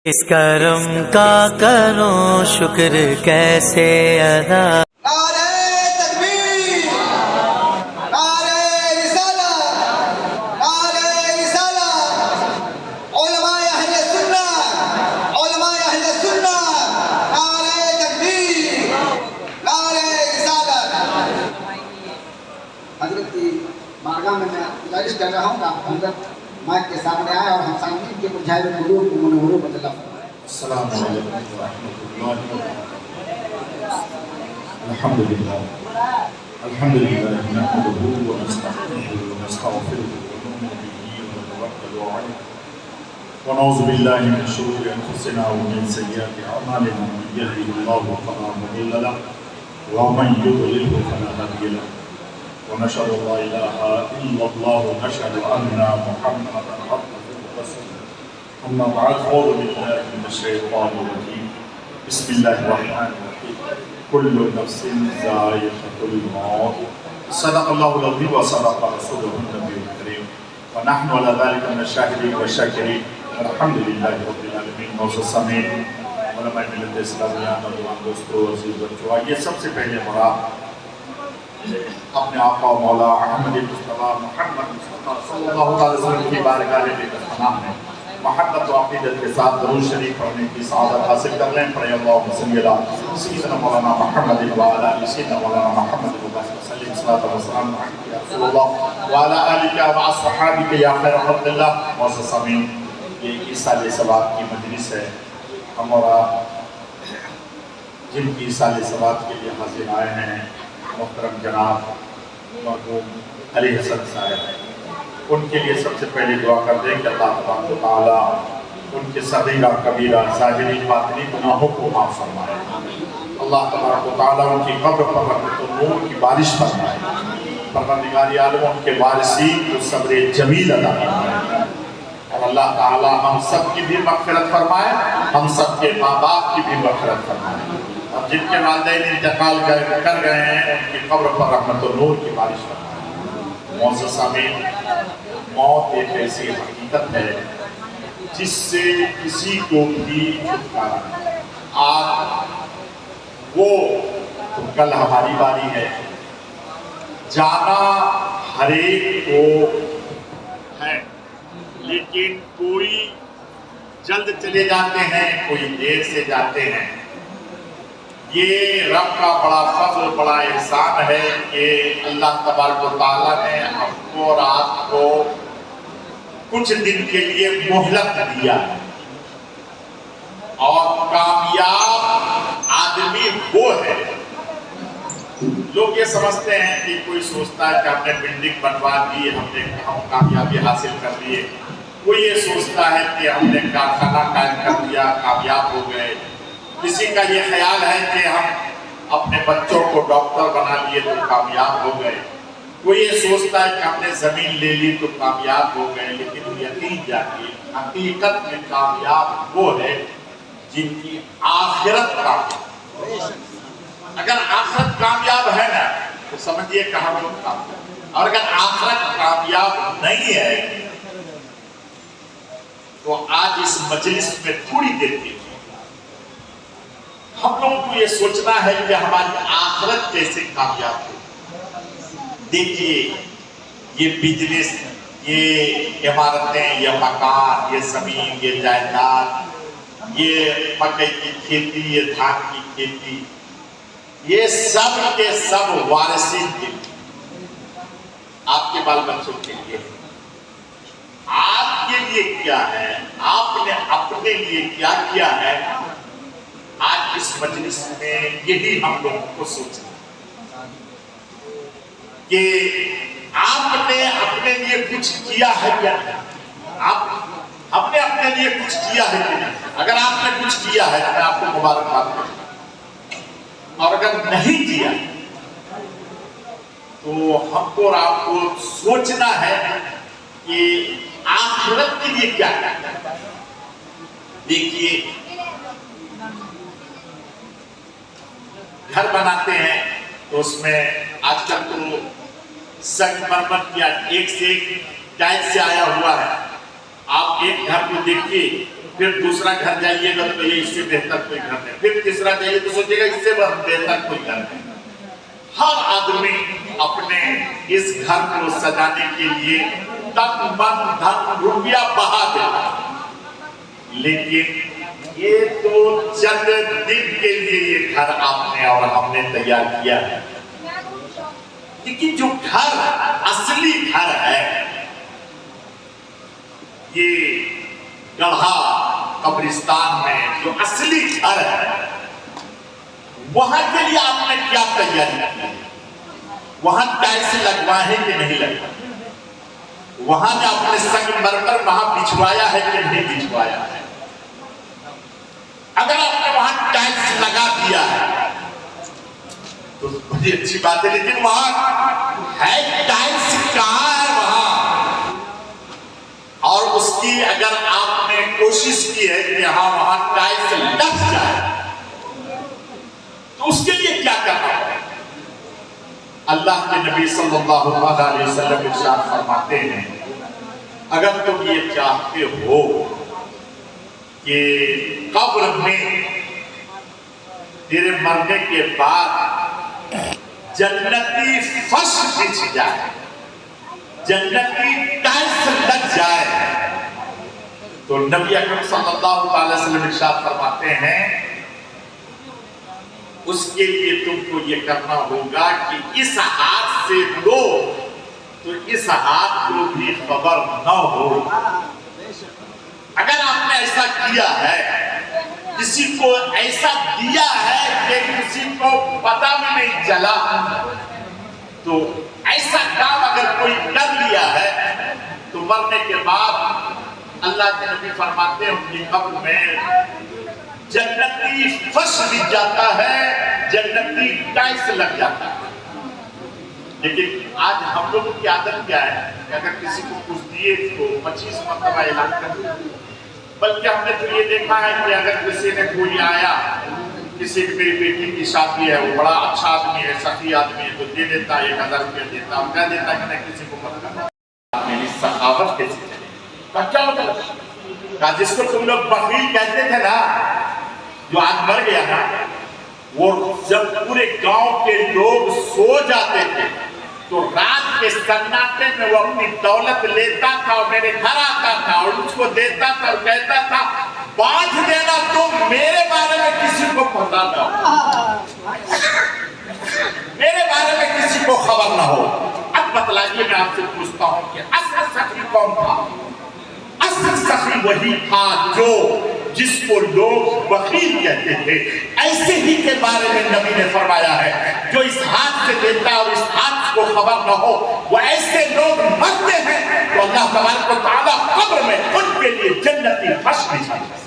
اس کرم کا کرو شکر کیسے ادا۔ نعرہ تکبیر، نعرہ رسالت، نعرہ رسالت، علماء اہل سنت، علماء اہل سنت، نعرہ تکبیر، نعرہ رسالت۔ حضرت کی بارگاہ میں گزارش کر رہا ہوں کہ آپ حضرت مائک کے سامنے آئے اور ہم سامنے کے بجھائے ہوئے قلوب کو منوروں بدلا فرمائیں۔ السلام علیکم ورحمۃ اللہ وبرکاتہ۔ الحمد للہ نحمده ونستعینه ونستغفره ونؤمن به ونتوکل علیہ ونعوذ باللہ من شرور انفسنا ومن سیئات اعمالنا من یهده اللہ فلا مضل له ومن یضلل فلا هادی له ونشهد ان لا اله الا الله ونشهد ان محمدا عبده ورسوله اما بعد اعوذ باللہ من الشیطان الرجیم بسم اللہ الرحمن الرحیم کل نفس ذائقۃ الموت صدق اللہ العظیم وصدق رسولہ النبی الکریم ونحن علی ذلک من الشاہدین والشاکرین والحمد للہ رب العالمین۔ معزز سامعین، علماء ملت اسلامیہ، نوجوان دوستو، عزیز بچوں، یہ سب سے پہلے مراد اپنے آقا و مولا احمد مصطفیٰ محمد مصطفیٰ صلی اللہ علیہ وسلم کی بارگاہ میں پناہ ہے، محبت و عقیدت کے ساتھ درود شریف پڑھنے کی سعادت حاصل کر لیں۔ پڑھیں اللہم صلی علی سیدنا مولانا محمد وعلی آل سیدنا مولانا محمد وسلم صلاۃ و سلام علیک یا رسول اللہ وعلی آلک و اصحابک یا خیر خلق اللہ۔ معزز سامعین، یہ ایصال ثواب کی مجلس ہے۔ ہم اور آپ جن کی ایصال ثواب کے لیے حاضر آئے ہیں، محترم جناب مرحوم علی حسن صاحب، ان کے لیے سب سے پہلے دعا کر دیں کہ اللہ تبارک و تعالیٰ ان کے صغیرہ کبیرہ ظاہری باطنی گناہوں کو معاف فرمائے۔ اللہ تبارک و تعالیٰ ان کی قبر پر رحمت و نور کی بارش فرمائے۔ پروردگار عالم ان کے وارثین کو صبر جمیل عطا فرمائے، اور اللہ تعالیٰ ہم سب کی بھی مغفرت فرمائے، ہم سب کے ماں باپ کی بھی مغفرت فرمائے، اور جن کے والدین انتقال کر گئے ہیں ان کی قبر پر رحمت و نور کی بارش فرمائے۔ معزز سامعین، موت ایک ایسی حقیقت ہے جس سے کسی کو بھی چھٹکارا نہیں۔ آج وہ تو کل ہماری باری ہے، جانا ہر ایک کو ہے، لیکن کوئی جلد چلے جاتے ہیں، کوئی دیر سے جاتے ہیں۔ یہ رب کا بڑا فضل، بڑا احسان ہے کہ اللہ تبارک و تعالیٰ نے ہم کو اور آپ کو کچھ دن کے لیے مہلت دیا، اور کامیاب آدمی وہ ہے۔ لوگ یہ سمجھتے ہیں کہ کوئی سوچتا ہے کہ ہم نے بلڈنگ بنوا دی، ہم کامیابی حاصل کر لیے، کوئی یہ سوچتا ہے کہ ہم نے کارخانہ قائم کر دیا، کامیاب ہو گئے، کسی کا یہ خیال ہے کہ ہم اپنے بچوں کو ڈاکٹر بنا لیے تو کامیاب ہو گئے، کوئی یہ سوچتا ہے کہ ہم نے زمین لے لی تو کامیاب ہو گئے۔ لیکن یقین جانیے، حقیقت میں کامیاب وہ ہے جن کی آخرت کامیاب۔ اگر آخرت کامیاب ہے نا تو سمجھیے کہ ہم لوگ کامیاب، اور اگر آخرت کامیاب نہیں ہے تو آج اس مجلس میں تھوڑی دیر کے لیے ہم لوگوں کو یہ سوچنا ہے کہ ہماری آخرت کیسے کامیاب ہو۔ دیکھیے، یہ بزنس، یہ عمارتیں، یہ مکان، یہ زمین، یہ جائیداد، یہ مکئی کی کھیتی، یہ دھان کی کھیتی، یہ سب کے سب وارثین کے لیے، آپ کے بال بچوں کے لیے، آپ کے لیے کیا ہے، آپ نے اپنے لیے کیا کیا ہے، آج اس مجلس میں یہی ہم لوگوں کو سوچنا کہ آپ نے اپنے لیے کچھ کیا ہے کیا نہیں؟ آپ نے اپنے لیے کچھ کیا ہے کہ نہیں؟ اگر آپ نے کچھ کیا ہے تو میں آپ کو مبارکباد کروں، اور اگر نہیں کیا تو ہم کو اور آپ کو سوچنا ہے کہ آخرت کے لیے کیا کرنا ہے۔ دیکھیے، گھر بناتے ہیں تو اس میں آج کل تو سنگ مرمر کیا ایک سے ایک ٹائل سے آیا ہوا ہے۔ آپ ایک گھر کو دیکھیے फिर दूसरा घर जाइएगा तो ये इससे बेहतर कोई घर नहीं, फिर तीसरा जाइए तो सोचिएगा इससे बेहतर कोई घर नहीं। हर आदमी अपने इस घर को सजाने के लिए तन मन धन रुपया बहा देता, लेकिन ये तो चंद दिन के लिए ये घर आपने और हमने तैयार किया है। लेकिन जो घर असली घर है, ये गढ़ा कब्रिस्तान में जो असली घर है, वहां के लिए आपने क्या तैयारी की? वहां टाइल्स लगवाए कि नहीं लगवाए? वहां ने अपने संगमरमर वहां बिछवाया है कि नहीं बिछवाया है? अगर आपने वहां टाइल्स लगा दिया है तो बड़ी अच्छी बात है, लेकिन वहां है टाइल्स कहां है वहां? और उसकी अगर आपने कोशिश की है कि हाँ वहां टाइल्स लग जाए तो उसके लिए क्या करना है? अल्लाह के नबी सल्लल्लाहु अलैहि वसल्लम इरशाद फरमाते हैं, अगर तुम ये चाहते हो कि कब्र में तेरे मरने के बाद जन्नती फर्श बिछ जाए, जन्नती टाइल्स लग जाए, तो नबी अकरम सल्लल्लाहु अलैहि वसल्लम इरशाद फरमाते हैं उसके लिए तुमको ये करना होगा कि इस हाथ से लो तो इस हाथ को भी खबर न हो। अगर आपने ऐसा किया है, किसी को ऐसा दिया है कि किसी को पता भी नहीं चला, तो ऐसा काम अगर कोई कर लिया है तो मरने के बाद अल्लाह के नबी फरमाते हैं उनकी कब्र में जन्नती फर्श बिछ जाता है, जन्नती टाइल्स लग जाता है। लेकिन आज हम लोगों की आदत क्या है कि अगर किसी को कुछ दिए तो 25 मरतबा ऐलान कर दिया। बल्कि हमने तो ये देखा है कि अगर किसी ने कोई आया, किसी की मेरी बेटी की शादी है, वो बड़ा अच्छा आदमी है, सखी आदमी है, तो दे देता 1000 रुपया देता और कह देता कि नहीं किसी को मत करना। मेरी सखावत कैसी चले? क्या मतलब? जिसको तुम लोग बखील कहते थे ना, जो आज मर गया ना, वो जब पूरे गांव के लोग सो जाते थे तो रात के सन्नाटे में वो अपनी दौलत लेता था और मेरे घर आता था और उसको देता था और कहता था बांट देना, तुम मेरे बारे में किसी को पता ना हो, मेरे बारे में किसी को खबर ना हो। अब बतलाइए, मैं आपसे पूछता हूं कि असल सखी कौन था? असल सखी वही था जो जिसको लोग बखील कहते थे। ऐसे ही के बारे में नबी ने फरमाया है, जो इस हाथ से देता और इस हाथ को खबर न हो, वो ऐसे लोग मरते हैं तो अल्लाह तबारक व तआला कब्र में उनके लिए जन्नती फर्श बिछाता है।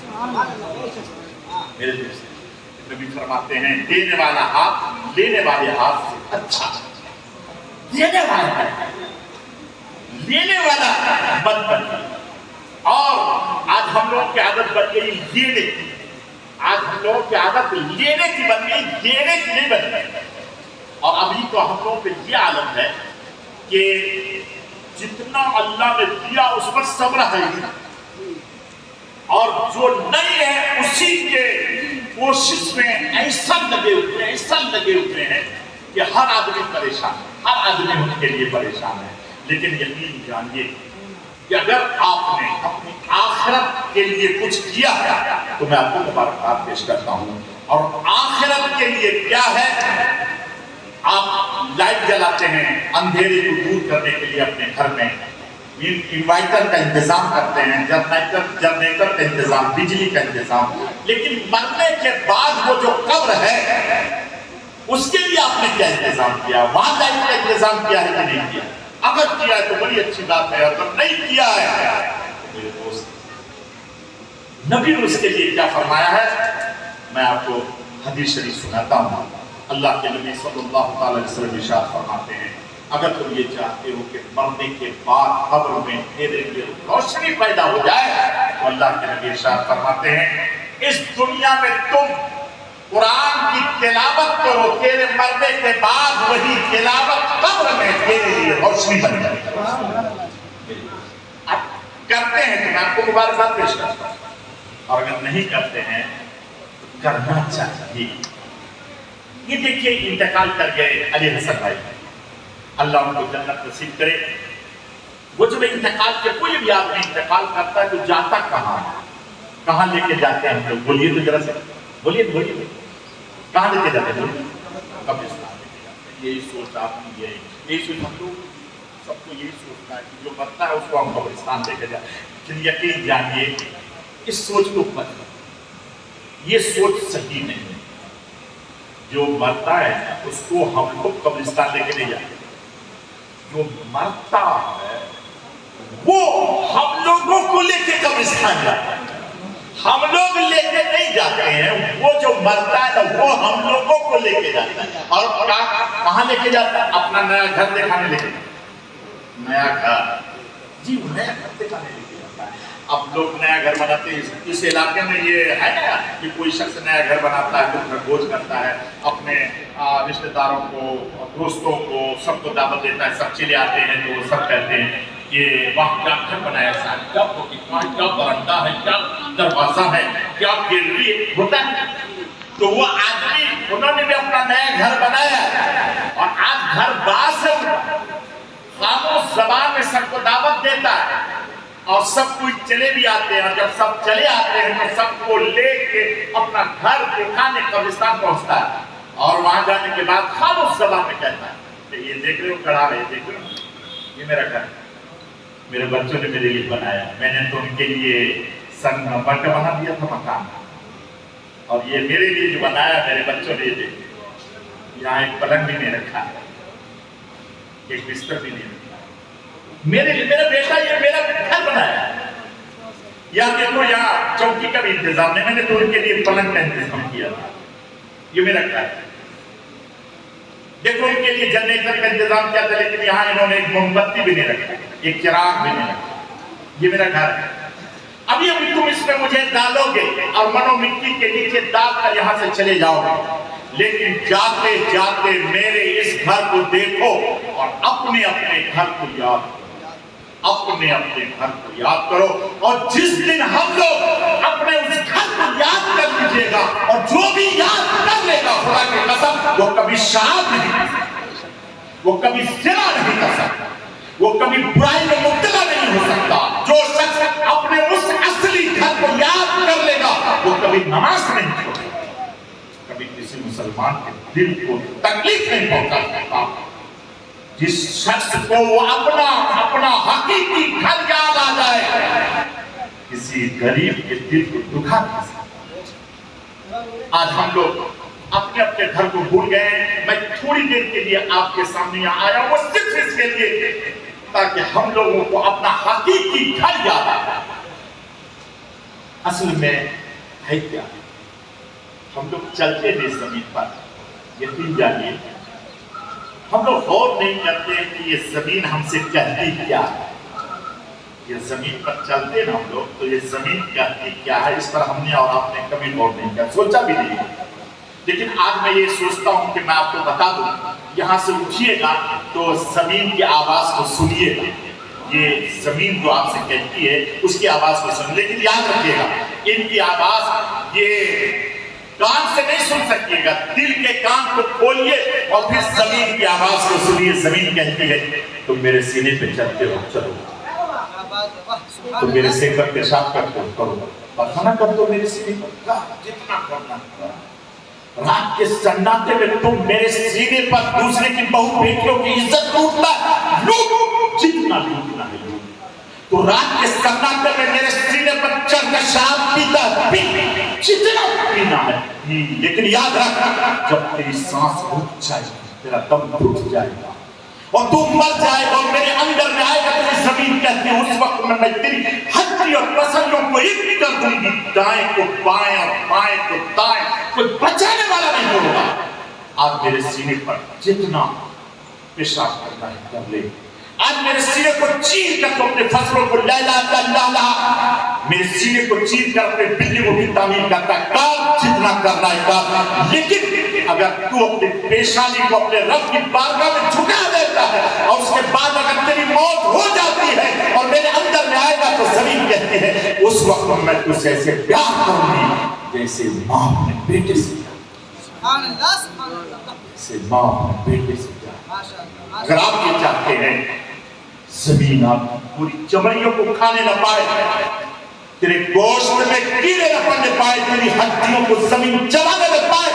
मेरे दोस्त नबी फरमाते हैं, देने वाला हाथ लेने वाले हाथ से अच्छा, देने वाला लेने वाला मत बनिए। और आज हम लोगों की आदत बन गई लेने की, आज हम लोगों की आदत लेने की बन गई, देने की नहीं बन गई। और अभी तो हम लोगों पे ये आदत है कि जितना अल्लाह ने दिया उस पर सब्र है, और जो नहीं है उसी के कोशिश में ऐसा लगे हुए हैं कि हर आदमी परेशान है, हर आदमी उनके लिए परेशान है। लेकिन यकीन जानिए कि अगर आपने अपनी आखिरत के लिए कुछ किया है तो मैं आपको मुबारकबाद पेश करता हूं। और आखिरत के लिए क्या है? आप लाइट जलाते हैं अंधेरे को दूर करने के लिए अपने घर में, इन्वर्टर का इंतजाम करते हैं, जनरेटर का इंतजाम, बिजली का इंतजाम। लेकिन मरने के बाद वो जो कब्र है उसके लिए आपने क्या इंतजाम किया? वहां लाइट का इंतजाम किया है कि नहीं किया? अगर किया है तो बड़ी अच्छी बात है, अगर नहीं किया है तो मेरे दोस्त नबी ने उसके लिए क्या फरमाया है मैं आपको हदीस शरीफ सुनाता हूँ। अल्लाह के नबी सल्लल्लाहु अलैहि वसल्लम इरशाद फरमाते हैं, अगर तुम ये चाहते हो कि मरने के बाद कब्र में तेरे लिए रोशनी पैदा हो जाए तो अल्लाह के नबी इरशाद फरमाते हैं, इस दुनिया में तुम कुरान की तिलावत करो, तेरे मरने के बाद वही तिलावत कब्र में तेरे लिए रोशनी बन जाए। आप करते हैं तो मैं आपको मुबारकबाद पेश करता हूं। اور اگر نہیں کرتے ہیں تو کرنا چاہیے. یہ دیکھیے انتقال کر گئے علی حسن بھائی، اللہ ان کو جنت نصیب کرے. وہ جب انتقال کے کوئی بھی آدمی انتقال کرتا ہے تو جاتا کہاں ہے؟ کہاں لے کے جاتے ہیں ہم لوگ؟ بولیے تو ذرا سے، بولیے کہاں لے کے جاتے ہیں؟ قبرستان لے کے جاتے ہیں. یہی سوچ آپ کی، یہی سوچ ہم لوگ سب کو یہی سوچنا ہے کہ جو مرتا ہے اس کو ہم قبرستان لے کے جائیں. لیکن یقین جانیے اس سوچ کو بدلو، یہ سوچ صحیح نہیں ہے. جو مرتا ہے اس کو ہم لوگ قبرستان لے کے نہیں جاتے. جو مرتا ہے وہ ہم لوگوں کو لے کے قبرستان جاتا ہے. ہم لوگ لے کے نہیں جاتے ہیں، وہ جو مرتا ہے نا وہ ہم لوگوں کو لے کے جاتا ہے. اور کہاں لے کے جاتا ہے؟ اپنا نیا گھر دکھانے لے کے جاتا ہے. نیا گھر، جی وہ نیا گھر دکھانے لے کے جاتا ہے. اب لوگ نیا گھر بناتے ہیں. اس علاقے میں یہ ہے نا کہ کوئی شخص نیا گھر بناتا ہے تو گھر کرتا ہے، اپنے رشتہ داروں کو، دوستوں کو، سب کو دعوت دیتا ہے. سب چلے آتے ہیں تو وہ سب کہتے ہیں کہ وہاں کیا گھر بنایا صاحب، کیا برندہ ہے، کیا دروازہ ہے، کیا گیلری ہوتا ہے. تو وہ آدمی انہوں نے بھی اپنا نیا گھر بنایا اور آج گھر باز ہے، خاموش زبان میں سب کو دعوت دیتا ہے اور سب کوئی چلے بھی آتے ہیں. اور جب سب چلے آتے ہیں تو سب کو لے کے اپنا گھر دکھانے قبرستان پہنچتا ہے اور وہاں جانے کے بعد خاموش زبان میں کہتا ہے کہ یہ دیکھ رہے ہو کڑا ہے، دیکھ رہے ہو یہ میرا گھر ہے، میرے بچوں نے میرے لیے بنایا. میں نے تو ان کے لیے سنگ نمبر کا بنا دیا تھا مکان، اور یہ میرے لیے جو بنایا میرے بچوں نے. یہ دیکھ یہاں ایک پلنگ بھی نہیں رکھا ہے، ایک بستر بھی نہیں رکھا. میرے لیے میرا بیٹا یہ میرا گھر بنایا. یہاں دیکھو یہاں چوکی کا بھی انتظام نہیں، میں نے تو ان کے لیے پلنگ کا انتظام کیا تھا. یہ میرا گھر ہے. دیکھو ان کے لیے جنریٹر کا انتظام کیا تھا، لیکن یہاں انہوں نے ایک موم بتی بھی نہیں رکھا، ایک چراغ بھی نہیں رکھا. یہ میرا گھر ہے. ابھی تم اس میں مجھے ڈالو گے اور منو مٹی کے نیچے ڈال کر یہاں سے چلے جاؤ گے، لیکن جاتے جاتے میرے اس گھر کو دیکھو اور اپنے اپنے گھر کو یاد کرو، اپنے اپنے گھر کو یاد کرو. اور جس دن ہم لوگ اپنے اس گھر کو یاد کر لیجیے گا، اور جو بھی یاد کر لے گا خدا کی قسم وہ کبھی شراب نہیں کر سکتا، وہ کبھی زنا نہیں کر سکتا، وہ کبھی برائی میں مبتلا نہیں ہو سکتا. جو شخص اپنے اس اصلی گھر کو یاد کر لے گا وہ کبھی نماز نہیں چھوڑے گا، کبھی کسی مسلمان کے دل کو تکلیف نہیں پہنچا سکتا. جس شخص کو وہ اپنا حقیقی گھر یاد آ جائے کسی غریب کے دل کو دکھا نہیں سکتا. آج ہم لوگ اپنے اپنے گھر کو بھول گئے ہیں. میں تھوڑی دیر کے لیے آپ کے سامنے آیا وہ صرف اس کے لیے تاکہ ہم لوگوں کو اپنا حقیقی گھر یاد آئے. اصل میں ہے کیا؟ ہم لوگ چلتے ہیں زمین پر، یقین جانیے ہم لوگ غور نہیں کرتے کہ یہ زمین ہم سے کہتی کیا ہے. یہ زمین پر چلتے نا ہم لوگ تو یہ زمین کہتی کیا ہے، اس پر ہم نے اور آپ نے کبھی غور نہیں کیا، سوچا بھی نہیں. لیکن آج میں یہ سوچتا ہوں کہ میں آپ کو بتا دوں، یہاں سے اٹھیے گا تو زمین کی آواز کو سنیے گا. یہ زمین جو آپ سے کہتی ہے اس کی آواز کو سنیے، لیکن یاد رکھیے گا ان کی آواز یہ کان سے نہیں سن سکیے گا، دل کے کان کو کھولیے اور پھر زمین کی آواز کو سنیے. زمین کہتی ہے تم میرے سینے پہ چلتے ہو، چلو. تم میرے سینے پر پیشاب کرتے ہو، کرو. پخانا کرتے ہو میرے سینے پر، جتنا کرنا. رات کے سناٹے میں تم میرے سینے پر دوسرے کی بہو بیٹیوں کی عزت لوٹنا ہے، لوٹ جتنا لوٹنا ہے لوٹ. تو رات کے سناٹے میں میرے سینے پر چڑھ کر شراب پیتا ہے، جتنا پینا ہے. لیکن یاد رکھ جب تیری سانس رک جائے تیرا دم رک جائے گا اور تو مر جائے گا اور میرے اندر میں آئے گا تو زمین کہتی ہے اس وقت میں تیری ہڈی اور پسلیوں کو ایک کر دوں گی، دائیں کو بائیں اور بائیں کو دائیں، کوئی بچانے والا نہیں ہوگا. آج میرے سینے پر جتنا پیشاب کرنا ہے کر لے. آج میرے سینے کو چیر کر تو اپنے فصلوں کو لا لا لا لا، میرے سینے کو چیر کر اپنے بجلی کو بھی تعمیر کرتا ہے، کار جتنا کرنا ہے کار. لیکن अगर तू अपनी पेशानी को अपने रब की बारगाह में झुका देता है और उसके बाद अगर तेरी मौत हो जाती है और मेरे अंदर में आएगा तो जमीन कहती है उस वक्त मैं तुझसे ऐसे प्यार करूंगी जैसे माँ अपने बेटे से जैसे माँ अपने बेटे से प्यार। अगर आप ये चाहते हैं जमीन आपकी पूरी चमड़ियों को खाने न पाए, तेरे गोश्त में कीड़े न पड़ने पाए, तेरी हड्डियों को जमीन चबाने न पाए,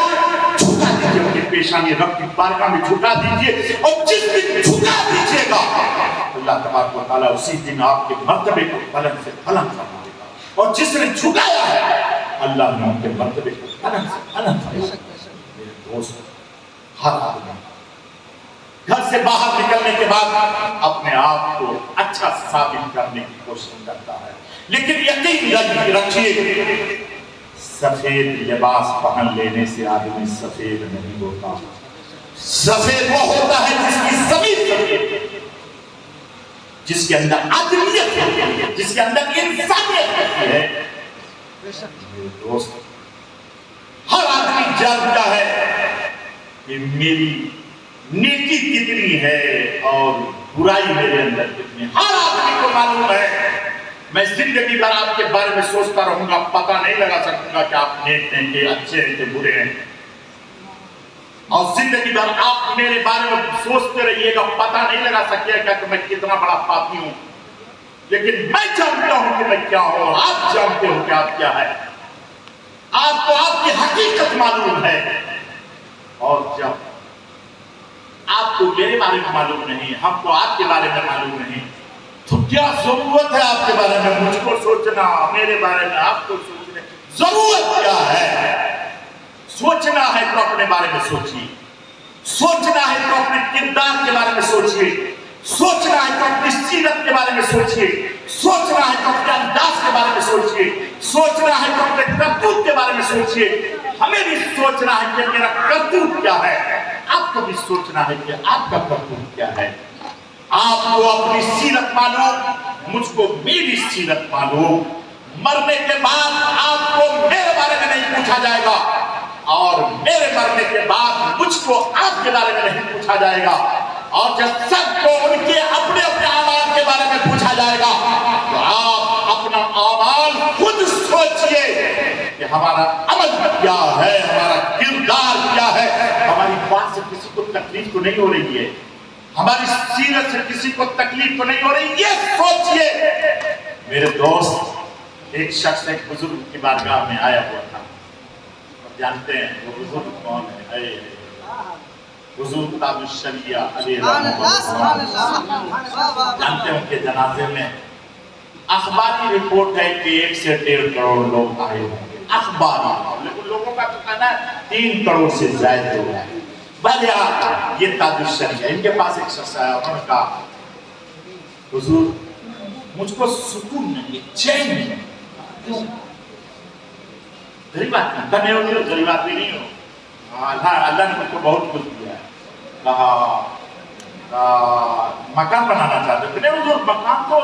झुका दीजिए अपनी पेशानी रब की बारगाह में झुका दीजिए। और जिस दिन झुका दीजिएगा अल्लाह तबारक व तआला उसी दिन आपके मर्तबे को बुलंद से बुलंद फरमाएगा। और जिसने झुकाया है अल्लाह ने उनके मर्तबे को बुलंद से बुलंद फरमाएगा। मेरे दोस्त, हर आदमी घर से बाहर निकलने के बाद अपने आप को अच्छा साबित करने की कोशिश करता है, लेकिन यकीन रखिए सफेद लिबास पहन लेने से आदमी सफेद नहीं होता। सफेद वो होता है जिसकी जमीन सफेद, जिसके अंदर आदमियत होती है, जिसके अंदर इंसानियत होती है। दोस्त, हर आदमी जानता है कि मेरी नेकी कितनी है और बुराई मेरे अंदर कितनी है। हर आदमी को मालूम है। मैं जिंदगी भर आपके बारे में सोचता रहूंगा, पता नहीं लगा सकूंगा कि आप नेक हैं कि अच्छे हैं कि बुरे हैं। और जिंदगी भर आप मेरे बारे में सोचते रहिएगा, पता नहीं लगा सकिएगा कि मैं कितना बड़ा पापी हूं। लेकिन मैं जानता हूं कि मैं क्या हूं, आप जानते हो कि आप क्या है। आपको आपकी हकीकत मालूम है। और जब आपको मेरे बारे में मालूम नहीं, हमको आपके बारे में मालूम नहीं, तो क्या जरूरत है आपके बारे में मुझको सोचना, मेरे बारे में आपको सोचने जरूरत क्या है? सोचना है तो अपने बारे में सोचिए, सोचना है तो अपने किरदार के बारे में सोचिए, सोचना है तो अपनी सीरत के बारे में सोचिए, सोचना है तो अपने अंदाज के बारे में सोचिए, सोचना है तो अपने करतूत के बारे में सोचिए। हमें भी सोचना है कि मेरा करतूत क्या है, आपको भी सोचना है कि आपका करतूत क्या है। आपको अपनी सीरत मालूम, मुझको मेरी सीरत मालूम। मरने के बाद आपको मेरे बारे में नहीं पूछा जाएगा और मेरे मरने के बाद मुझको आपके बारे में नहीं पूछा जाएगा। और जब सबको उनके अपने अपने अमाल के बारे में पूछा जाएगा तो आप अपना अमाल खुद सोचिए कि हमारा अमल क्या है, हमारा किरदार क्या है। हमारी बात से किसी को तकलीफ तो नहीं हो रही है, हमारी सीरत से किसी को तकलीफ तो नहीं हो रही, ये सोचिए। मेरे दोस्त, एक शख्स एक बुजुर्ग की बारगाह में आया हुआ था। और जानते हैं वो बुजुर्ग कौन है? हुजूर ताबुश्शरिया जानते हैं। उनके जनाजे में अखबारी रिपोर्ट है कि 1 से 1.5 करोड़ लोग आए होंगे। अखबारी, लेकिन लोगों का तो कहना है 3 करोड़ से ज्यादा लोग आए। ये ताबुश्शरिया, इनके पास एक शख्स आया, उन्होंने कहा हुजूर मुझको सुकून नहीं है, चैन नहीं है। गरीब आदमी, गरीब आदमी नहीं हो, अल्लाह ने मुझको बहुत कुछ दिया है। कहा मकान बनाना चाहते थे। हुजूर मकान तो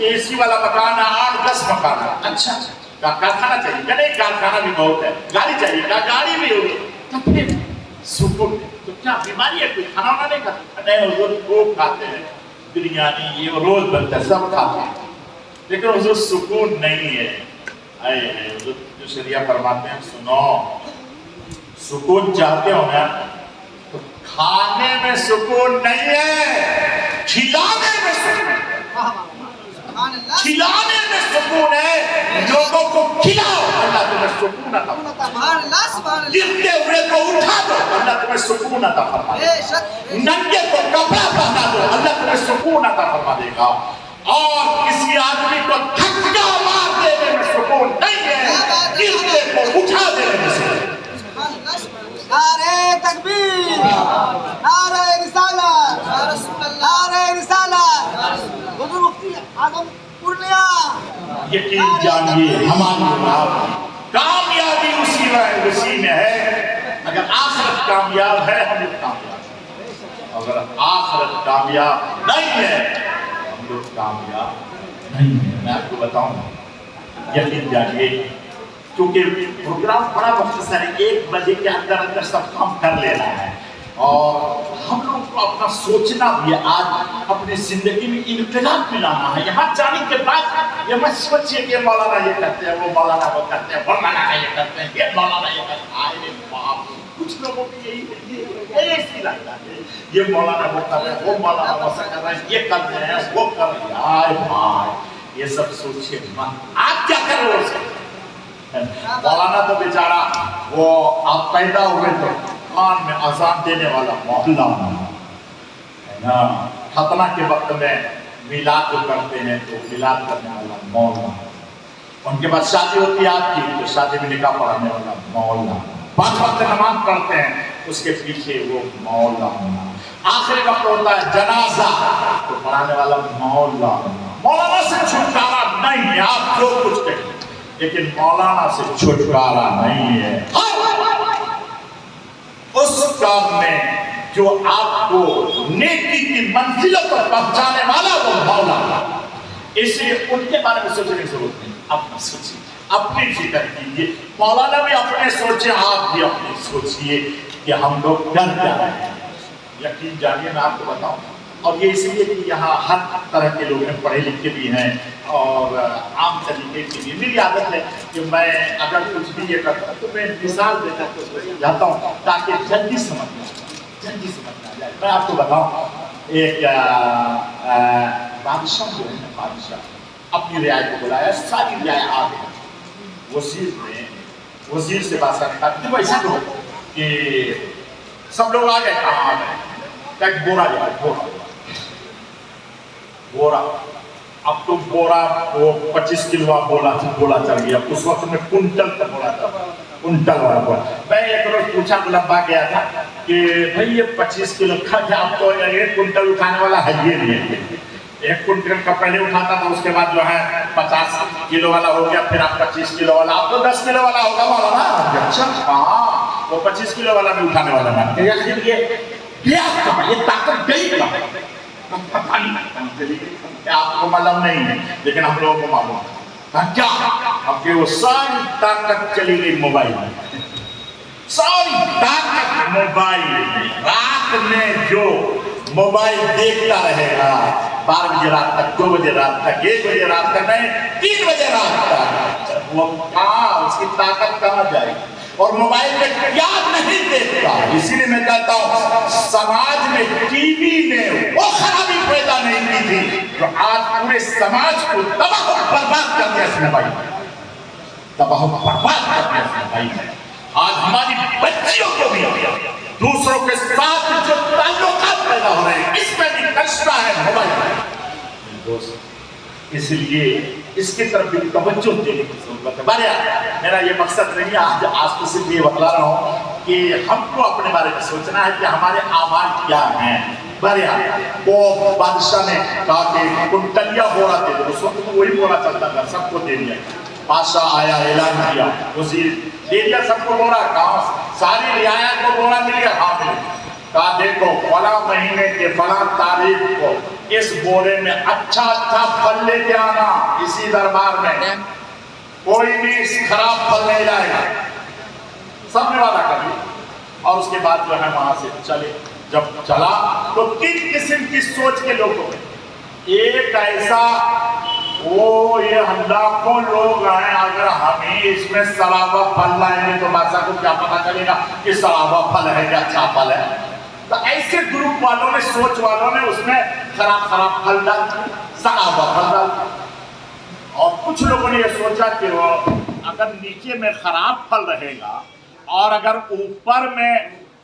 एसी वाला मकान है, 8-10 मकान है। अच्छा, कारखाना चाहिए? नहीं, कारखाना भी बहुत है। गाड़ी चाहिए? गाड़ी भी होगी। तो फिर सुकून तो क्या बीमारी है? कोई खाना वाना नहीं खाता? नहीं हुजूर, खूब खाते हैं, बिरयानी ये रोज बनता है, सब खाते हैं, लेकिन हुजूर सुकून नहीं है। हुजूर जो शरिया फरमाते हैं, सुनो, सुकून चाहते हो ना तो खाने में सुकून नहीं है, खिलाने में सुकून, खिलाने में सुकून है। लोगों को खिलाओ, अल्लाह तुम्हें सुकून अता फरमाएगा। गिरते हुए को उठा दो, अल्लाह तुम्हें सुकून अता फरमाएगा। नंगे को कपड़ा पहना दो, अल्लाह तुम्हें सुकून अता फरमा देगा। और किसी आदमी को धक्का मार देने में सुकून नहीं है, गिरते को उठा देने में सुकून। नारे तकबीर, नारे रिसालत, नारे रिसालत। हुजूर मुफ्ती आजम पूर्णिया, यकीन जानिए हमारी कामयाबी उसी में है। अगर आखिरत कामयाब है हम लोग कामयाब हैं, अगर आखिरत कामयाब नहीं है हम लोग कामयाब नहीं है। मैं आपको बताऊं, यकीन जानिए क्योंकि प्रोग्राम बड़ा मुख्तसर है, 1 बजे के अंदर अंदर सब काम कर लेना है और हम लोग को अपना सोचना भी है। आज अपनी जिंदगी में इनकलाब भी लाना है। यहाँ जाने के बाद ये मत सोचिए कि मौलाना ये करते हैं, वो मौलाना वो करते हैं, वो मौलाना ये करते हैं, ये मौलाना ये करते हैं। अरे बाप, कुछ लोगों की यही ऐसी लगता है, ये मौलाना वो कर रहे हैं, वो मौलाना वैसा कर रहे हैं, ये कर रहे हैं, वो कर रहे हैं। आए भाई, ये सब सोचिए मत। आप क्या कर रहे हो? मौलाना तो बेचारा वो आप पैदा हुए तो कान में अजान देने वाला मोहल्ला है ना, खतना के वक्त में मिलाद जो करते हैं तो मिलाद करने वाला मौला, उनके बाद शादी होती है आपकी तो शादी में निकाह पढ़ाने वाला मौला, 5 वक्त नमाज पढ़ते हैं उसके पीछे वो मौला, आखिरी वक्त होता है जनाजा तो पढ़ाने वाला मौला। मौलाना से छुटकारा नहीं है, आप जो कुछ कहें, लेकिन मौलाना से छुटकारा नहीं है। उस काम में जो आपको नेकी की मंजिलों पर पहुंचाने वाला वो मौलाना, इसलिए उनके बारे में सोचने की जरूरत नहीं। अपना सोचिए, अपनी फिक्र कीजिए, मौलाना भी अपने सोचे, आप भी अपनी सोचिए कि हम लोग कर क्या रहे हैं। यकीन जानिए मैं आपको बताऊं, और ये इसलिए कि यहाँ हर तरह के लोग हैं, पढ़े लिखे भी हैं और आम तरीके की भी। मेरी आदत है कि मैं अगर कुछ भी ये करता हूँ तो मैं मिसाल देकर के उसको समझाता हूँ ताकि जल्दी समझ में आ जाए। मैं आपको बताऊँ, एक बादशाह जो है, बादशाह अपनी रियायत को बुलाया, सारी रियायत आ गई। वजीर से बादशाह ने कहा ऐसा करो कि सब लोग आ गए। कहाँ आ गए? एक बोरा जाए, बोरा। अब तो बोरा वो 25 किलो बोला चल गया, उस वक्त में कुंटल का बोला था, कुंटल वाला बोला। मैं एक रोज पूछा, लंबा गया था कि भाई ये 25 किलो का क्या, अब तो 1 कुंटल उठाने वाला है ये नहीं है। 1 कुंटल का पहले उठाता था, उसके बाद जो है 50 किलो वाला हो गया, फिर आप 25 किलो वाला, अब तो 10 किलो वाला होगा वाला ना। अच्छा हाँ, वो 25 किलो वाला भी उठाने वाला ना, ये ताकत गई का आपको मालूम नहीं है, लेकिन हम लोगों को मालूम है। क्या आपके वो सारी ताकत चली गई मोबाइल में, सारी ताकत मोबाइल में। रात में जो मोबाइल देखता रहेगा 12 बजे रात तक, 2 बजे रात तक, 1 बजे रात तक, नहीं 3 बजे रात तक, वो कहाँ, उसकी ताकत कहाँ जाएगी? और मोबाइल में क्या नहीं देखता। इसीलिए मैं कहता हूँ समाज में टीवी ने वो खराबी पैदा नहीं की थी जो आज पूरे समाज को तबाह बर्बाद कर दिया इसने भाई, तबाह बर्बाद कर दिया इसने भाई। आज हमारी बच्चियों को भी दूसरों के साथ जो ताल्लुकात पैदा हो रहे हैं इसमें भी कष्ट है मोबाइल दोस्त। इसलिए इसकी तरफ भी तवज्जो देने की जरूरत है। मेरा ये मकसद नहीं है आज तो सिर्फ ये बतला रहा हूँ कि हमको अपने बारे में सोचना है कि हमारे आमाल क्या हैं। वो बादशाह ने कहा कि कुंटलिया बोरा दे दो, उस वक्त तो वही बोरा चलता था, सबको दे दिया। बादशाह आया, ऐलान किया, वजीर दे दिया सबको बोरा। कहाँ सारी रियायत को बोरा मिल गया? हाँ मिल गया। कहा देखो फला महीने के फला तारीख को इस बोरे में अच्छा अच्छा फल लेके आना, इसी दरबार में कोई भी खराब फल नहीं लाएगा। सबने वादा कर लिया और उसके बाद जो है वहां से चले। जब चला तो 3 किस्म की सोच के लोगों में, एक ऐसा वो ये लाखों लोग हैं, अगर हम ही इसमें सराबा फल लाएंगे तो बादशाह को क्या पता चलेगा कि सराबा फल है क्या अच्छा फल है। तो ऐसे ग्रुप वालों ने, सोच वालों ने उसमें खराब फल डाल दिया, सराबा फल डाल दिया। और कुछ लोगों ने ये सोचा कि वो अगर नीचे में खराब फल रहेगा और अगर ऊपर में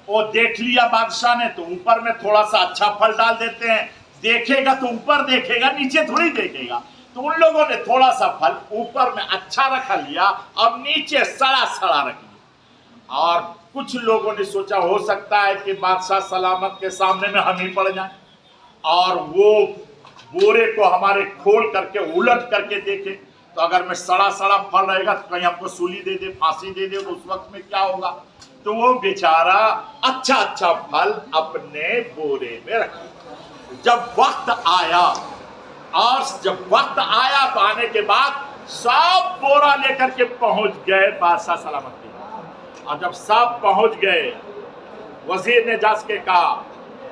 वो देख लिया बादशाह ने तो ऊपर में थोड़ा सा अच्छा फल डाल देते हैं, देखेगा तो ऊपर देखेगा, नीचे थोड़ी देखेगा। तो उन लोगों ने थोड़ा सा फल ऊपर में अच्छा रखा लिया और नीचे सड़ा सड़ा रख लिया। और कुछ लोगों ने सोचा हो सकता है कि बादशाह सलामत के सामने में हम ही पड़ जाएं और वो बोरे को हमारे खोल करके उलट करके देखे, तो अगर में सड़ा सड़ा फल रहेगा तो कहीं हमको सूली दे दे, फांसी दे दे, उस वक्त में क्या होगा। तो वो बेचारा अच्छा अच्छा फल अपने बोरे में रखा। जब वक्त आया तो आने के बाद सब बोरा लेकर के पहुंच गए बादशाह सलामत के पास। और जब सब पहुंच गए, वजीर ने जास के कहा,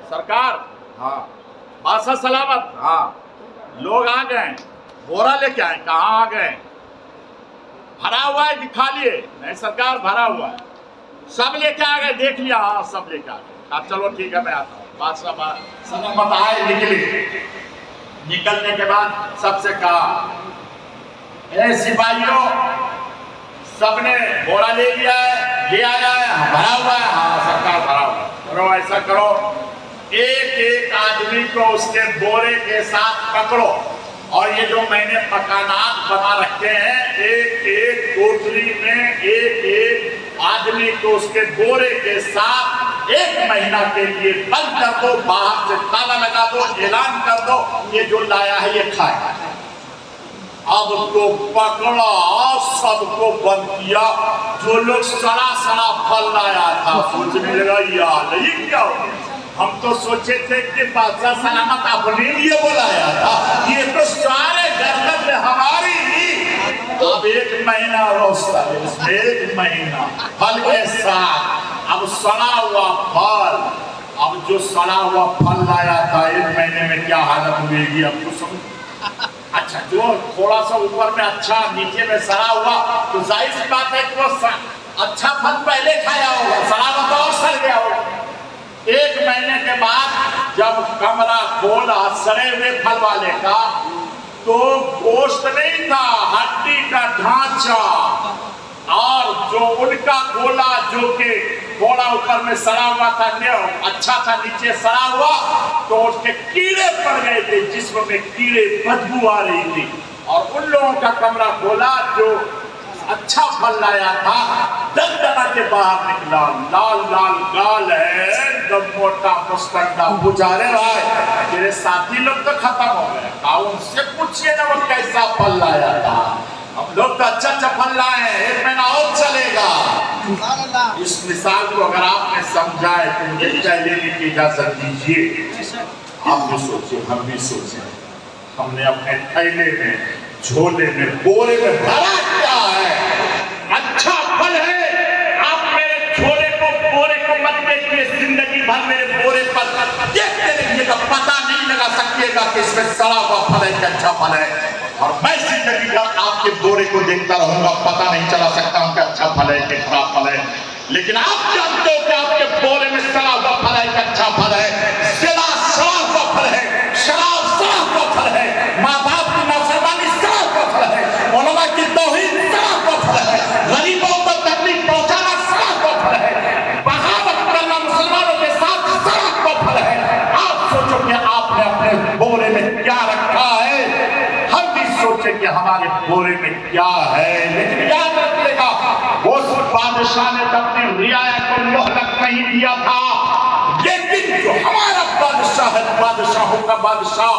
सरकार, हाँ, बादशाह सलामत, हाँ, लोग आ गए, बोरा लेके आए। कहाँ आ गए? भरा हुआ है कि खाली है? नहीं सरकार, भरा हुआ है। सब लेके आ गए? देख लिया, हाँ सब लेके आ गए। कहा चलो ठीक है, मैं आता हूँ। बादशाह सलामत आए, निकले। निकलने के बाद सबसे कहा, ए सिपाहियों, सबने बोरा ले लिया है, ले आया है, भरा हुआ है? हाँ सरकार, भरा हुआ है। करो ऐसा करो, एक एक आदमी को उसके बोरे के साथ पकड़ो, और ये जो मैंने मकानात बना रखे हैं, एक एक कोठरी में एक एक आदमी को उसके बोरे के साथ 1 महीना के लिए बंद कर दो, बाहर से ताला लगा दो, ऐलान कर दो, ये जो लाया है ये खाए। अब तो पकड़ा, सबको बंद किया। जो लोग सड़ा सड़ा फल लाया था, सोचने लगा यार ये क्या हो गया, हम तो सोचे थे कि बादशाह सलामत अपने लिए बुलाया था, ये तो सारे गर्दन में हमारी ही। अब 1 महीना रोस्ता, 1 महीना फल के साथ, अब सड़ा हुआ फल। अब जो सड़ा हुआ फल लाया था 1 महीने में क्या हालत हुई, अब तो समझ। अच्छा, जो थोड़ा सा ऊपर में अच्छा, नीचे में सड़ा हुआ, तो जाहिर सी बात है कि वो अच्छा फल पहले खाया होगा, सड़ा हुआ तो और सड़ गया होगा। 1 महीने के बाद जब कमरा खोला सड़े हुए फल वाले का, तो गोश्त नहीं था, हड्डी का ढांचा। और जो उनका खोला, जो कि थोड़ा ऊपर में सड़ा हुआ था, अच्छा था, नीचे सड़ा हुआ, तो उसके कीड़े पड़ गए थे, जिस्म में कीड़े, बदबू आ रही थी। और उन लोगों का कमरा खोला जो अच्छा फल लाया था, दंदना के बाहर निकला, लाल लाल गाल है, एकदम मोटा मुस्टंडा। पुजारे भाई, तेरे साथी लोग तो खत्म हो गए, उनसे पूछिए ना वो कैसा फल लाया था। हम लोग तो अच्छा अच्छा फल लाए हैं, 1 महीना और चलेगा। इस मिसाल को अगर आपने समझा है तो मुझे चाय लेने की इजाजत दीजिए। आप भी सोचिए, हम भी सोचें, हमने अपने थैले में, झोले में, बोरे में भरा क्या है? अच्छा फल है। आप मेरे झोले को, बोरे को मत देखिए, जिंदगी भर मेरे बोरे पर देखते रहिएगा, पता नहीं लगा सकिएगा कि इसमें सड़ा हुआ फल है कि अच्छा फल है। और मैं जिंदगी भर आपके बोरे को देखता रहूंगा, पता नहीं चला सकता हूं कि अच्छा फल है कि खराब फल है। लेकिन आप जानते हो कि आपके बोरे में सड़ा हुआ फल है कि अच्छा फल है। ज़िना सड़ा हुआ फल है, शराब सड़ा हुआ फल है, माँ बाप की नाफरमानी सड़ा हुआ फल है, उलमा की तौहीन सड़ा हुआ फल है, गरीबों को तकलीफ पहुंचाना सड़ा हुआ फल है, बगावत करना मुसलमानों के साथ सड़ा हुआ फल है। आप सोचो कि आपने अपने बोरे में क्या रखा है, हम भी सोचे कि हमारे बोरे में क्या है। लेकिन याद रखिएगा, उस बादशाह ने तो अपनी रियाया को मोहलत नहीं दिया था, लेकिन जो हमारा बादशाह है, बादशाहों का बादशाह,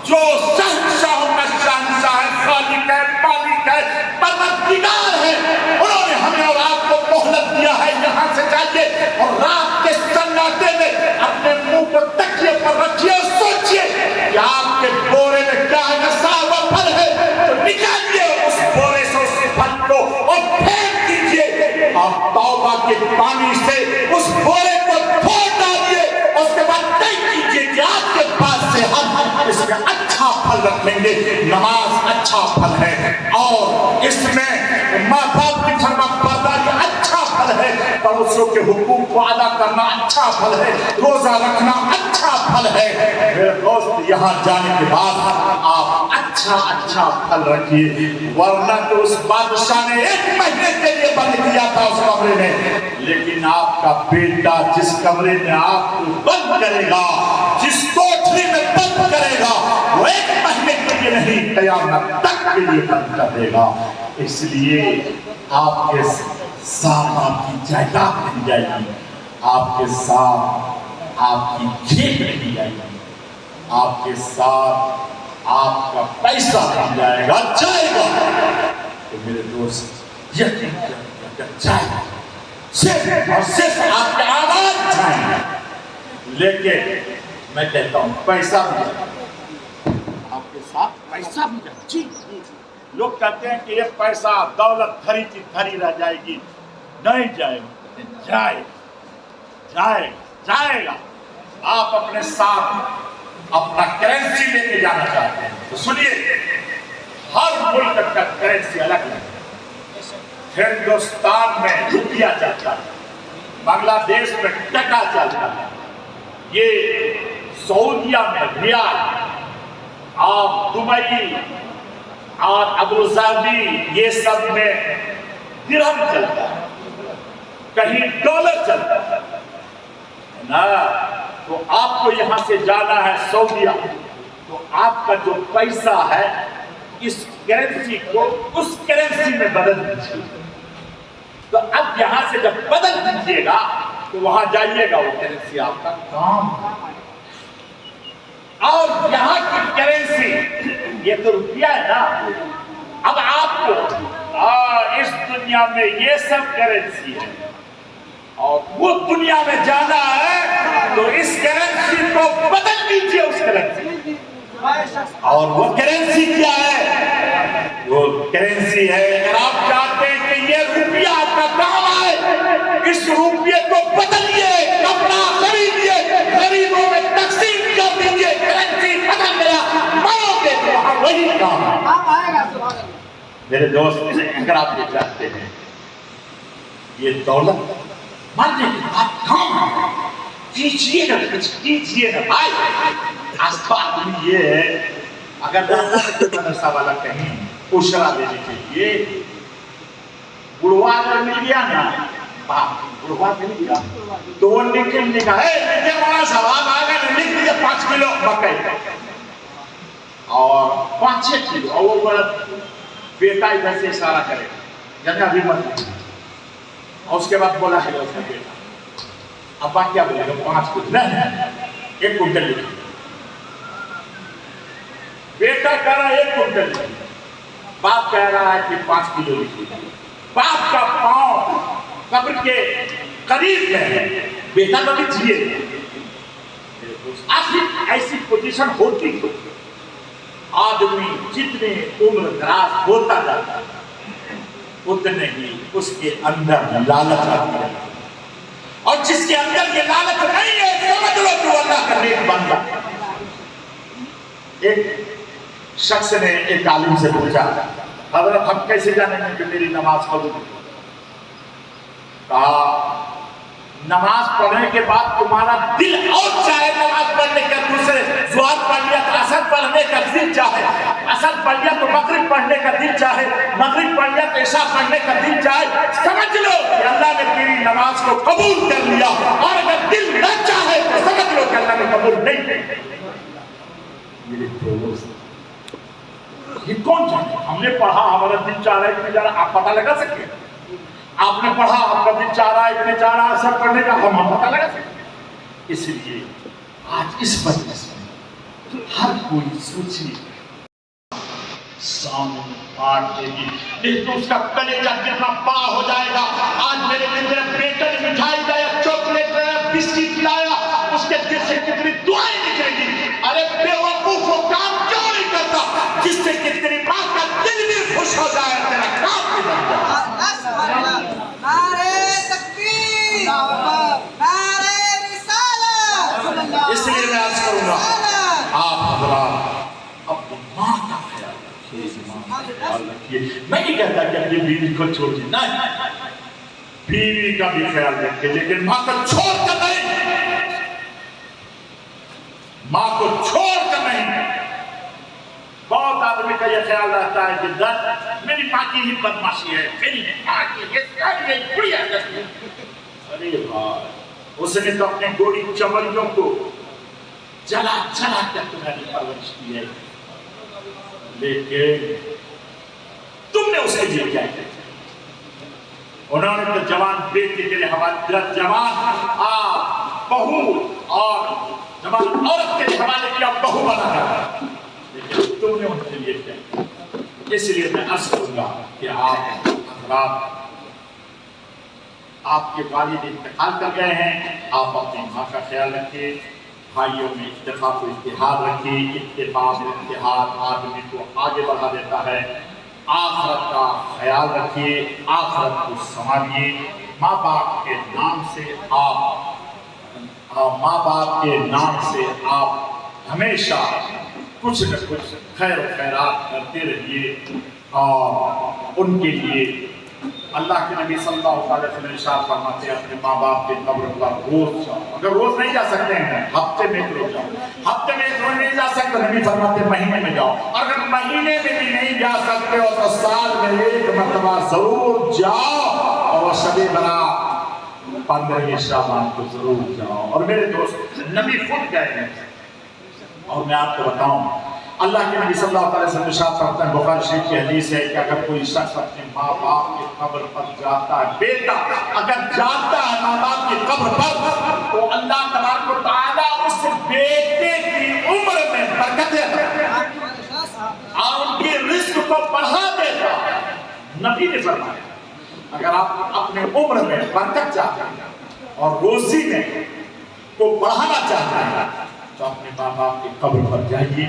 जो शहंशाहों का शहंशाह है, खालिक है, मालिक है, परवरदिगार है, उन्होंने हमें और आपको मोहलत दिया है। यहाँ से जाइए और रात के सन्नाटे में अपने मुंह को तकिए पर रखिए और सोचिए कि आपके बोरे में क्या है, सड़ा हुआ फल है, तो निकालिए उस बोरे से उस फल को और फेंक दीजिए। आप तौबा के पानी से उस बोरे को धो डालिए, उसके बाद तय कीजिए कि आपके पास से हम इसमें अच्छा फल रख लेंगे। नमाज अच्छा फल है, और इसमें माँ बाप की फरमा बरदारी अच्छा फल है, पड़ोसियों के हुकूक को अदा करना अच्छा फल है, रोजा रखना अच्छा फल है। मेरे दोस्त, यहाँ जाने के बाद आप अच्छा फल रखिए, वरना तो उस बादशाह ने 1 महीने के लिए बंद किया था उस कमरे में। लेकिन आपका बेटा जिस कमरे में आपको बंद करेगा, जिस कोठरी में बंद करेगा, वो 1 महीने के लिए नहीं, क़यामत तक के लिए बंद कर देगा। इसलिए आपके साथ आपकी जायदाद मिल जाएगी, आपके साथ आपकी जेब मिल जाएगी, आपके साथ आपका पैसा मिल जाएगा, तो मेरे दोस्त यकीन जाएगा, सिर्फ और सिर्फ आपके आवाज जाएंगे। लेकिन मैं कहता हूं पैसा भी आपके साथ, पैसा भी जी, लोग कहते हैं कि ये पैसा दौलत धरी की धरी रह जाएगी, नहीं जाएगा, जाएगा जाएगा। आप अपने साथ अपना करेंसी लेके जाना चाहते हैं तो सुनिए, हर मुल्क का करेंसी अलग अलग है। हिंदुस्तान में रुपया चलता है, बांग्लादेश में टका चलता है, ये सऊदिया में रियाल, आप दुबई और अबुधाबी ये सब में दिरहम चलता है, कहीं डॉलर चलता है ना। तो आपको यहां से जाना है सऊदिया, तो आपका जो पैसा है इस करेंसी को उस करेंसी में बदल दीजिए। तो अब यहां से जब बदल दीजिएगा तो वहां जाइएगा, वो करेंसी आपका काम। और यहाँ की करेंसी ये तो रुपया है ना, अब आपको इस दुनिया में ये सब करेंसी है और वो दुनिया में जाना है तो इस करेंसी को बदल दीजिए, उस करेंसी। और वो करेंसी क्या है? वो करेंसी है, अगर आप चाहते हैं कि ये रुपया आपका काम आए, इस रुपये को बदलिए, कपड़ा खरीदिए, गरीबों में तकसीम कर दीजिए, करेंसी बदल गया, मानोगे तो वहां वही काम है। मेरे दोस्त, अगर आप ये चाहते हैं ये दौलत मानने की बात काम कीजिए ना, कुछ कीजिए ना भाई। आस्था आदमी ये है, अगर मदरसा वाला कहीं उशरा देने के लिए बुढ़वा अगर मिल गया ना, बुढ़वा मिल गया तो वो लिखा है बड़ा सवाल आएगा, लिख दिया 5 किलो मकई और 5-6 किलो, और वो बड़ा बेटा इधर से इशारा करेगा जगह भी मत, और उसके बाद बोला है उसका बेटा, अब क्या बोलेगा? 5 किलो नहीं, 1 कुंटल लिखिए। बेटा कह रहा है 1 कुंटल लिखिए, बाप कह रहा है कि 5 किलो लिखिए। बाप का पांव कब्र के करीब है, बेटा तो लिखिए। आखिर ऐसी पोजीशन होती है, आदमी जितने उम्र दराज होता जाता है उतने ही उसके अंदर लालच आती है, और जिसके अंदर ये लालच नहीं है समझ लो तो अल्लाह का नेक बंदा। एक शख्स ने एक आलिम से पूछा, हज़रत हम कैसे जानेंगे कि मेरी नमाज कबूल? कहा, नमाज पढ़ने के बाद तुम्हारा दिल और चाहे नमाज पढ़ने का, दूसरे ज़ुहर पढ़ लिया तो असर पढ़ने का दिल चाहे, असर पढ़ लिया तो मगरिब पढ़ने का दिल चाहे, मगरिब पढ़ लिया तो इशा पढ़ने का दिल चाहे, समझ लो कि अल्लाह ने तेरी नमाज को कबूल कर लिया। और अगर दिल न चाहे तो समझ लो कि अल्लाह ने कबूल नहीं किया। ये कौन जाने? हमने पढ़ा, हमारा दिल चाह रहा है, इतने जरा आप पता लगा सकते हैं? आपने पढ़ा, आपका दिल चाह रहा है, इतने चाह रहा है सब पढ़ने का, हम पता लगा सकते। इसलिए आज इस मजलिस में हर कोई सोचिए, सामने पाठ देगी नहीं तो उसका कलेजा कितना बड़ा हो जाएगा। आज मेरे मेरे बेटे ने मिठाई लाया, चॉकलेट लाया, बिस्किट लाया, उसके दिल से कितनी दुआएं निकलेगी। अरे बेवकूफ हो, काम क्यों नहीं करता जिससे कि तेरी माँ का दिल भी खुश हो जाए, तेरा काम भी बन जाए। नारे तकबीर, नारे रिसालत। इसलिए मैं अर्ज करूंगा, आप हज़रात अपनी माँ का ख्याल रखिए। मैं नहीं कहता कि अपनी बीवी को छोड़िए, नहीं, बीवी का भी ख्याल रखिए, लेकिन माँ को छोड़ कर नहीं, माँ को छोड़ कर नहीं। बहुत आदमी का यह ख्याल रहता है कि दर मेरी माँ की ही बदमाशी है, मेरी माँ की ये बुढ़िया करती है। अरे भाई, उसने तो अपने गोरी चमड़ियों को जला जला कर तुम्हारी परवरिश की है, लेकिन तुमने उसके लिए क्या किया? उन्होंने तो जवान बेटे के लिए हवाले, जवान बहू और जवान औरत के लिए हवाले किया, बहू बना रहा, लेकिन तुमने उनके लिए क्या किया? इसलिए मैं अर्ज करूंगा कि आपके वालिद इंतकाल कर गए हैं, आप अपनी माँ का ख्याल रखिए, भाइयों में इत्तेफाक इत्तेहाद रखिए। इत्तेफाक इत्तेहाद आदमी को आगे बढ़ा देता है। آخرت کا خیال رکھیے، آخرت کو سنبھالیے۔ ماں باپ کے نام سے آپ ہمیشہ کچھ نہ کچھ خیر و خیرات کرتے رہیے، اور ان کے لیے اللہ کے نبی صلی اللہ علیہ وسلم ارشاد فرماتے ہیں اپنے ماں باپ کے قبر پر روز جاؤ۔ اگر روز نہیں جا سکتے ہیں ہفتے میں ایک روز جاؤ، ہفتے میں ایک روز نہیں جا سکتے نبی فرماتے ہیں مہینے میں جاؤ، اگر مہینے میں بھی نہیں جا سکتے ہو تو سال میں ایک مرتبہ ضرور جاؤ، اور شب برات 15 شعبان کو ضرور جاؤ۔ اور میرے دوست نبی خود گئے ہیں، اور میں آپ کو بتاؤں اللہ کے نبی صلی اللہ علیہ وسلم ارشاد فرماتے ہیں، بخاری شریف کی حدیث ہے کہ اگر کوئی شخص اپنے ماں باپ کی قبر پر جاتا ہے، بیٹا اگر جاتا ہے ماں باپ کی قبر پر، تو اللہ تبارک و تعالیٰ اس بیٹے کی عمر میں برکت دیتا اور ان کی رزق کو بڑھا دیتا۔ نبی نے فرمایا اگر آپ اپنے عمر میں برکت چاہتے ہیں اور روزی میں کو بڑھانا چاہتے ہیں تو اپنے ماں باپ کی قبر پر جائیے،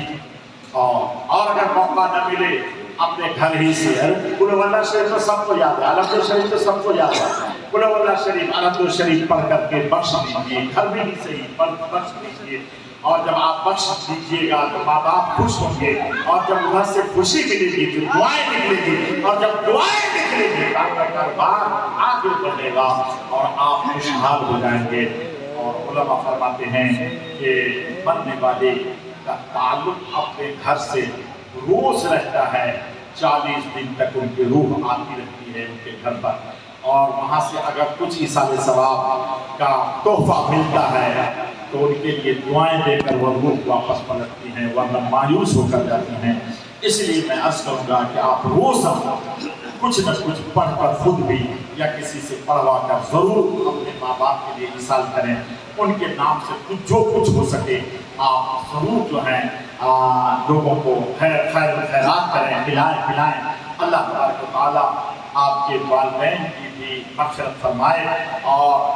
اور اگر موقع نہ ملے اپنے گھر ہی سے، قل هو اللہ شریف تو سب کو یاد ہے، الحمد شریف تو سب کو یاد ہے، قل هو اللہ شریف الحمد شریف پڑھ کر کے بخش دیجیے، گھر میں ہی صحیح بخش دیجیے، اور جب آپ بخش دیجیے گا تو ماں باپ خوش ہوں گے، اور جب ادھر سے خوشی ملے گی تو دعائیں نکلے گی، اور جب دعائیں نکلے گی تو آپ کا کاروبار آگے بڑھے گا اور آپ خوشحال ہو جائیں گے۔ اور علماء فرماتے ہیں کہ مرنے والے کا تعلق اپنے گھر سے روز رہتا ہے، 40 دن تک ان کی روح آتی رہتی ہے ان کے گھر پر، اور وہاں سے اگر کچھ ایصال ثواب کا تحفہ ملتا ہے تو ان کے لیے دعائیں دے کر وہ روح واپس پلٹتی ہیں، ورنہ مایوس ہو کر جاتی ہیں۔ اس لیے میں عرض کروں گا کہ آپ روز کچھ نہ کچھ پڑھ کر خود بھی یا کسی سے پڑھوا کر ضرور اپنے ماں باپ کے لیے ایصال کریں، ان کے نام سے جو کچھ ہو سکے آپ ضرور جو ہیں لوگوں کو خیر خیرات کریں، کھلائیں۔ اللہ تبارک و تعالیٰ آپ کے والدین کی بھی مغفرت فرمائے، اور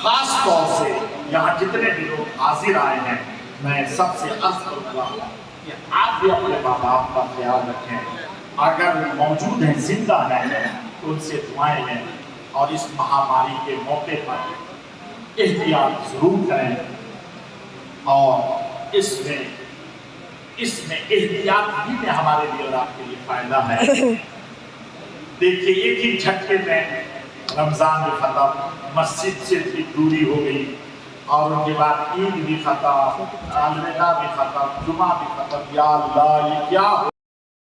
خاص طور سے یہاں جتنے بھی لوگ حاضر آئے ہیں میں سب سے عرض کروں گا کہ آپ بھی اپنے ماں باپ کا خیال رکھیں، اگر موجود ہیں زندہ ہیں تو ان سے دعائیں لیں، اور اس مہاماری کے موقع پر احتیاط ضرور کریں، اور اس میں احتیاط بھی میں ہمارے لیے اور آپ کے لیے فائدہ ہے۔ دیکھیے ایک ہی جھٹکے میں رمضان بھی ختم، مسجد سے بھی دوری ہو گئی، اور ان کے بعد عید بھی ختم، الوداع بھی ختم، جمعہ بھی ختم۔ یا اللہ یہ کیا ہو